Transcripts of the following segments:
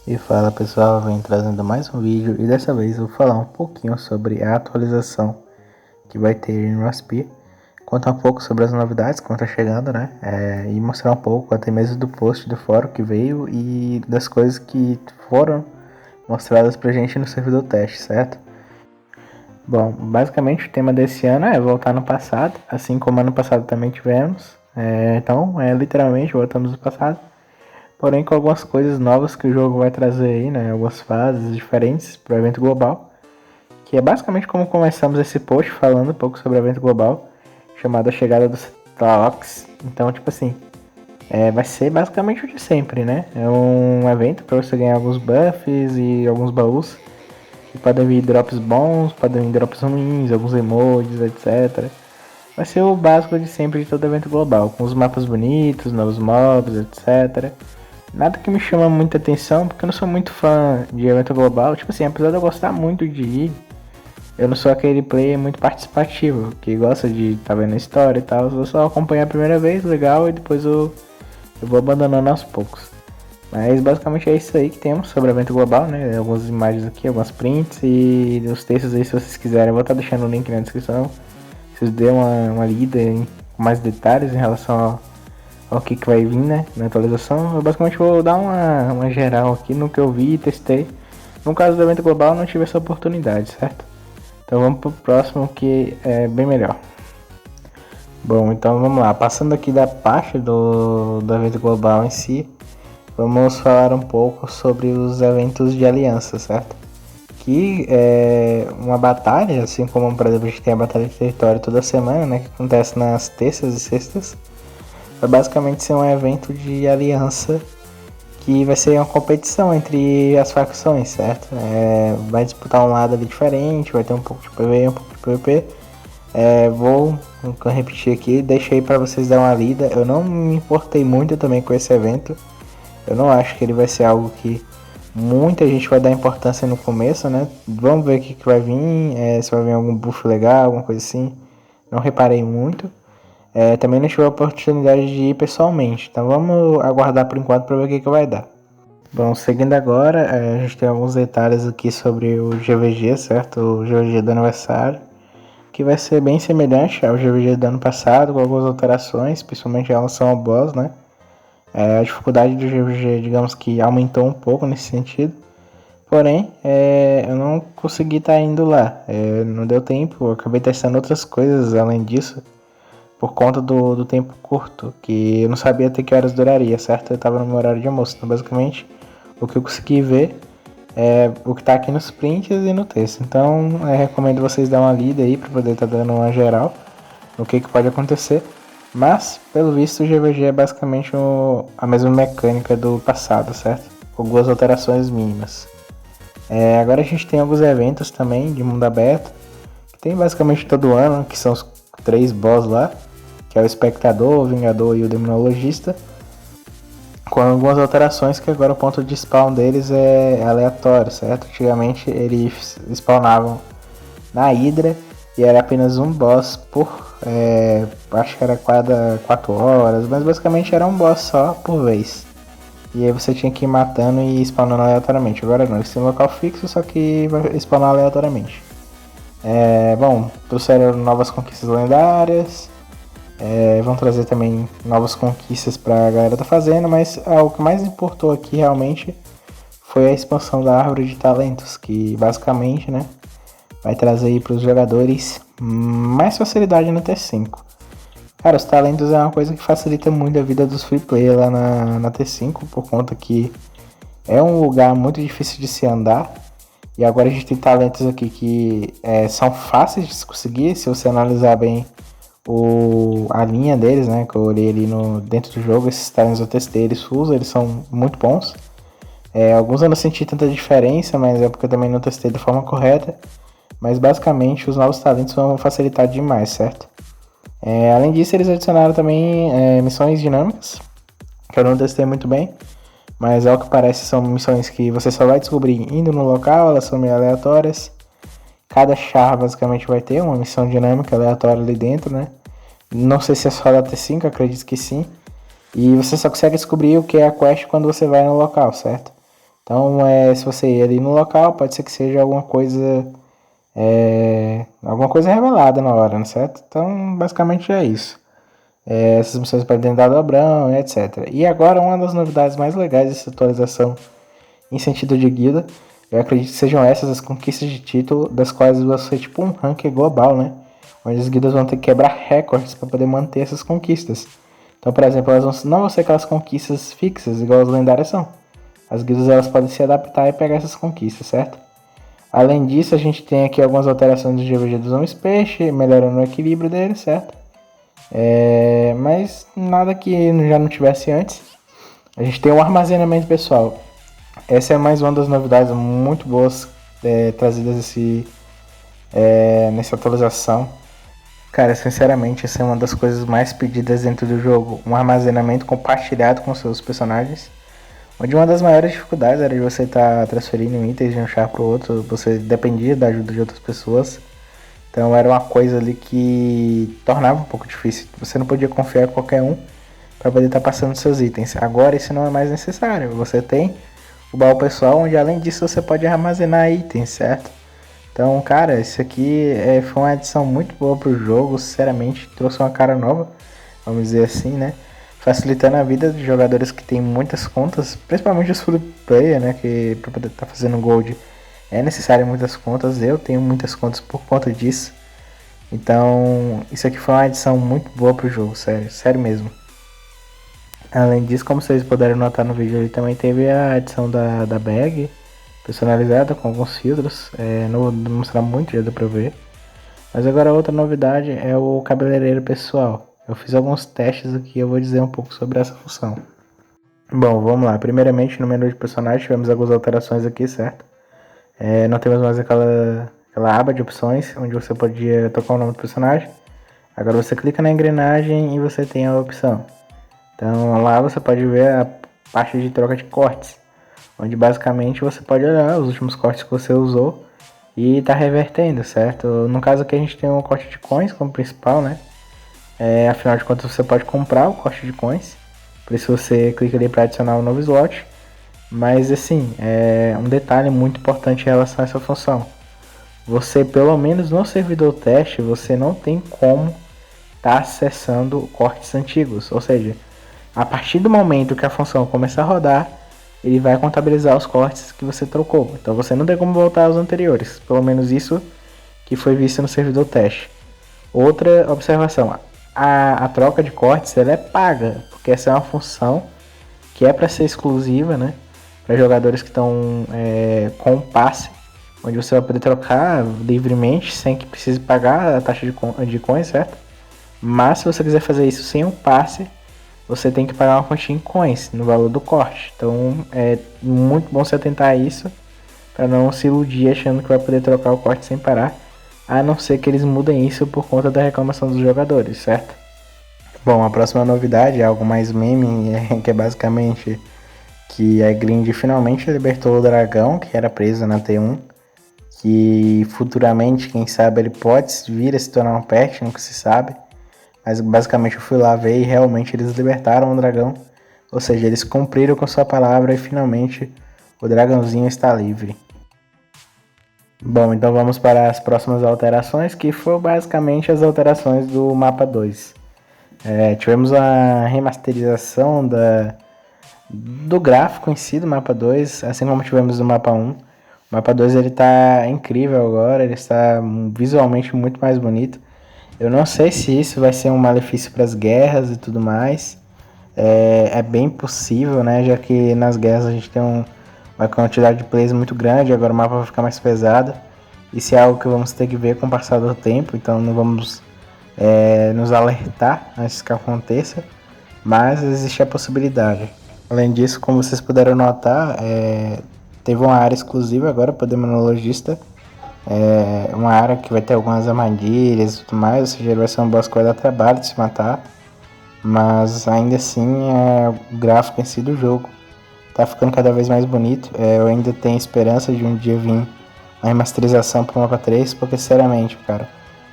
E fala pessoal, venho trazendo mais um vídeo e dessa vez eu vou falar um pouquinho sobre a atualização que vai ter no Raspi, contar um pouco sobre as novidades que vão estar chegando, né? E mostrar um pouco até mesmo do post do fórum que veio e das coisas que foram mostradas pra gente no servidor teste, certo? Bom, basicamente o tema desse ano é voltar no passado, assim como ano passado também tivemos. Então, literalmente voltamos no passado. Porém, com algumas coisas novas que o jogo vai trazer aí, né? Algumas fases diferentes para o evento global. Que é basicamente como começamos esse post falando um pouco sobre o evento global, chamado A Chegada dos Talks. Então, tipo assim, vai ser basicamente o de sempre, né? É um evento para você ganhar alguns buffs e alguns baús. Que podem vir drops bons, podem vir drops ruins, alguns emojis, etc. Vai ser o básico de sempre de todo evento global, com os mapas bonitos, novos mobs, etc. Nada que me chama muita atenção, porque eu não sou muito fã de evento global. Tipo assim, apesar de eu gostar muito de ir, eu não sou aquele player muito participativo, que gosta de estar vendo a história e tal. Eu só acompanho a primeira vez, legal, e depois eu vou abandonando aos poucos. Mas basicamente é isso aí que temos sobre o evento global, né? Algumas imagens aqui, algumas prints e os textos aí, se vocês quiserem. Eu vou estar deixando o link na descrição. Vocês dêem uma lida com mais detalhes em relação ao que vai vir, né, na atualização. Eu basicamente vou dar uma geral aqui no que eu vi e testei. No caso do evento global, eu não tive essa oportunidade, certo? Então vamos pro próximo, que é bem melhor. Bom, então vamos lá. Passando aqui da parte do evento global em si, vamos falar um pouco sobre os eventos de aliança, certo? Que é uma batalha, assim como, por exemplo, a gente tem a Batalha de Território toda semana, né, que acontece nas terças e sextas. Vai basicamente ser um evento de aliança que vai ser uma competição entre as facções, certo? Vai disputar um lado ali diferente, vai ter um pouco de PvE, um pouco de PvP. Vou repetir aqui, deixei para vocês dar uma lida. Eu não me importei muito também com esse evento. Eu não acho que ele vai ser algo que muita gente vai dar importância no começo, né? Vamos ver o que vai vir, se vai vir algum buff legal, alguma coisa assim. Não reparei muito. Também não tive a oportunidade de ir pessoalmente, então vamos aguardar por enquanto para ver o que vai dar. Bom, seguindo agora, a gente tem alguns detalhes aqui sobre o GVG, certo? O GVG do aniversário, que vai ser bem semelhante ao GVG do ano passado, com algumas alterações, principalmente em relação ao boss, né? A dificuldade do GVG, digamos que aumentou um pouco nesse sentido. Porém, eu não consegui estar indo lá, não deu tempo, eu acabei testando outras coisas além disso, por conta do tempo curto, que eu não sabia até que horas duraria, certo? Eu estava no meu horário de almoço, então basicamente o que eu consegui ver é o que está aqui nos prints e no texto. Então recomendo vocês dar uma lida aí para poder estar dando uma geral no que pode acontecer. Mas, pelo visto, o GVG é basicamente a mesma mecânica do passado, certo? Com algumas alterações mínimas. Agora a gente tem alguns eventos também de mundo aberto, que tem basicamente todo ano, que são os 3 boss lá, que é o Espectador, o Vingador e o Demonologista, com algumas alterações que agora o ponto de spawn deles é aleatório, certo? Antigamente eles spawnavam na Hydra e era apenas um boss por, acho que era cada 4 horas, mas basicamente era um boss só por vez. E aí você tinha que ir matando e spawnando aleatoriamente. Agora não, eles têm um local fixo, só que vai spawnar aleatoriamente. Bom, trouxeram novas conquistas lendárias. Vão trazer também novas conquistas pra galera tá fazendo, mas o que mais importou aqui realmente foi a expansão da árvore de talentos, que basicamente, né, vai trazer aí pros jogadores mais facilidade no T5. Cara, os talentos é uma coisa que facilita muito a vida dos free player lá na T5, por conta que é um lugar muito difícil de se andar. E agora a gente tem talentos aqui que são fáceis de se conseguir, se você analisar bem a linha deles, né, que eu olhei ali dentro do jogo. Esses talentos eu testei, eles usam, eles são muito bons. Alguns eu não senti tanta diferença, mas é porque eu também não testei da forma correta. Mas basicamente os novos talentos vão facilitar demais, certo? Além disso, eles adicionaram também missões dinâmicas, que eu não testei muito bem, mas ao que parece são missões que você só vai descobrir indo no local, elas são meio aleatórias. Cada char basicamente vai ter uma missão dinâmica aleatória ali dentro, né? Não sei se é só da T5, acredito que sim. E você só consegue descobrir o que é a quest quando você vai no local, certo? Então, se você ir ali no local, pode ser que seja alguma coisa revelada na hora, né, certo? Então, basicamente é isso. Essas missões podem dar dobrão, etc. E agora, uma das novidades mais legais dessa atualização em sentido de guilda, eu acredito que sejam essas as conquistas de título, das quais você tipo um ranking global, né? Onde as guildas vão ter que quebrar recordes para poder manter essas conquistas. Então, por exemplo, elas não vão ser aquelas conquistas fixas, igual as lendárias são. As guildas elas podem se adaptar e pegar essas conquistas, certo? Além disso, a gente tem aqui algumas alterações do GVG dos homens peixe, melhorando o equilíbrio dele, certo? Mas nada que já não tivesse antes. A gente tem o armazenamento pessoal. Essa é mais uma das novidades muito boas trazidas nessa atualização. Cara, sinceramente, essa é uma das coisas mais pedidas dentro do jogo. Um armazenamento compartilhado com seus personagens. Onde uma das maiores dificuldades era de você estar transferindo itens de um char para o outro. Você dependia da ajuda de outras pessoas. Então era uma coisa ali que tornava um pouco difícil. Você não podia confiar em qualquer um para poder estar passando seus itens. Agora isso não é mais necessário. Você tem o baú pessoal, onde além disso você pode armazenar itens, certo? Então, cara, isso aqui foi uma adição muito boa pro jogo, sinceramente, trouxe uma cara nova, vamos dizer assim, né? Facilitando a vida de jogadores que tem muitas contas, principalmente os full player, né? Que para poder estar fazendo gold é necessário muitas contas, eu tenho muitas contas por conta disso. Então, isso aqui foi uma adição muito boa pro jogo, sério, sério mesmo. Além disso, como vocês puderam notar no vídeo, ele também teve a adição da bag personalizada com alguns filtros. Não vou mostrar muito, já deu pra ver. Mas agora outra novidade é o cabeleireiro pessoal. Eu fiz alguns testes aqui e eu vou dizer um pouco sobre essa função. Bom, vamos lá. Primeiramente, no menu de personagem, tivemos algumas alterações aqui, certo? Não temos mais aquela aba de opções, onde você podia tocar o nome do personagem. Agora você clica na engrenagem e você tem a opção. Então lá você pode ver a parte de troca de cortes, onde basicamente você pode olhar os últimos cortes que você usou e tá revertendo, certo? No caso aqui a gente tem um corte de coins como principal, né? Afinal de contas você pode comprar o corte de coins, por isso você clica ali para adicionar um novo slot. Mas assim, um detalhe muito importante em relação a essa função. Você, pelo menos no servidor teste, você não tem como estar acessando cortes antigos, ou seja, a partir do momento que a função começar a rodar, ele vai contabilizar os cortes que você trocou. Então você não tem como voltar aos anteriores. Pelo menos isso que foi visto no servidor teste. Outra observação. A troca de cortes ela é paga. Porque essa é uma função que é para ser exclusiva, né? Para jogadores que estão com um passe. Onde você vai poder trocar livremente sem que precise pagar a taxa de coins, certo? Mas se você quiser fazer isso sem um passe, você tem que pagar uma quantia em coins no valor do corte. Então é muito bom se atentar a isso para não se iludir achando que vai poder trocar o corte sem parar, a não ser que eles mudem isso por conta da reclamação dos jogadores, certo? Bom, a próxima novidade é algo mais meme, que é basicamente que a Grind finalmente libertou o dragão que era preso na T1, que futuramente, quem sabe, ele pode vir a se tornar um pet, nunca se sabe. Mas basicamente eu fui lá ver e realmente eles libertaram o dragão. Ou seja, eles cumpriram com sua palavra e finalmente o dragãozinho está livre. Bom, então vamos para as próximas alterações, que foram basicamente as alterações do mapa 2. Tivemos a remasterização do gráfico em si do mapa 2, assim como tivemos no mapa 1. O mapa 2 ele está incrível agora, ele está visualmente muito mais bonito. Eu não sei se isso vai ser um malefício para as guerras e tudo mais. É bem possível, né? Já que nas guerras a gente tem uma quantidade de players muito grande, agora o mapa vai ficar mais pesado. Isso é algo que vamos ter que ver com o passar do tempo, então não vamos nos alertar antes que aconteça, mas existe a possibilidade. Além disso, como vocês puderam notar, teve uma área exclusiva agora para o demonologista. Uma área que vai ter algumas armadilhas e tudo mais, ou seja, ele vai ser um boss que vai dar trabalho de se matar, mas ainda assim o gráfico em si do jogo tá ficando cada vez mais bonito. Eu ainda tenho esperança de um dia vir uma remasterização pro mapa 3, porque sinceramente, cara,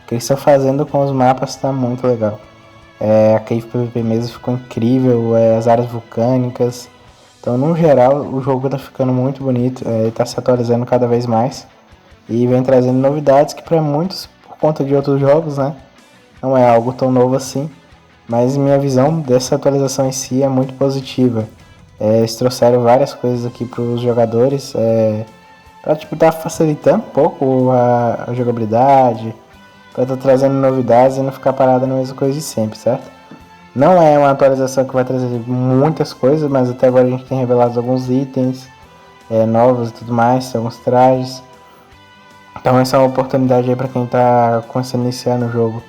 o que eles estão fazendo com os mapas tá muito legal. A Cave PVP mesmo ficou incrível, as áreas vulcânicas, Então, no geral, o jogo tá ficando muito bonito, tá se atualizando cada vez mais e vem trazendo novidades que para muitos, por conta de outros jogos, né, não é algo tão novo assim, mas minha visão dessa atualização em si é muito positiva. Eles trouxeram várias coisas aqui para os jogadores, para tipo, tá facilitando um pouco a jogabilidade, para estar trazendo novidades e não ficar parada na mesma coisa de sempre, certo? Não é uma atualização que vai trazer muitas coisas, mas até agora a gente tem revelado alguns itens novos e tudo mais, alguns trajes. Então essa é uma oportunidade aí para quem tá começando a iniciar no jogo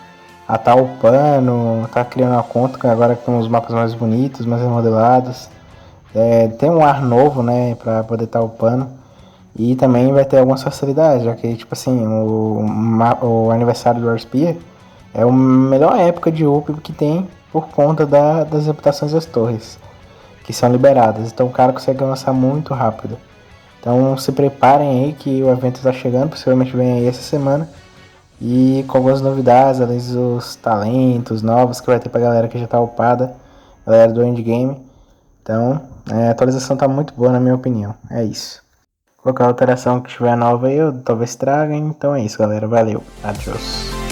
a tá upando, tá criando uma conta agora com os mapas mais bonitos, mais remodelados. Tem um ar novo, né, para poder estar upando. E também vai ter algumas facilidades, já que, tipo assim, o aniversário do Warsphere é a melhor época de up que tem por conta das reputações das torres, que são liberadas. Então o cara consegue avançar muito rápido. Então se preparem aí que o evento está chegando, possivelmente vem aí essa semana. E com algumas novidades, além dos talentos novos que vai ter pra galera que já tá upada, galera do endgame. Então, a atualização tá muito boa na minha opinião. É isso. Qualquer alteração que tiver nova aí, eu talvez traga. Então é isso, galera. Valeu. Adiós.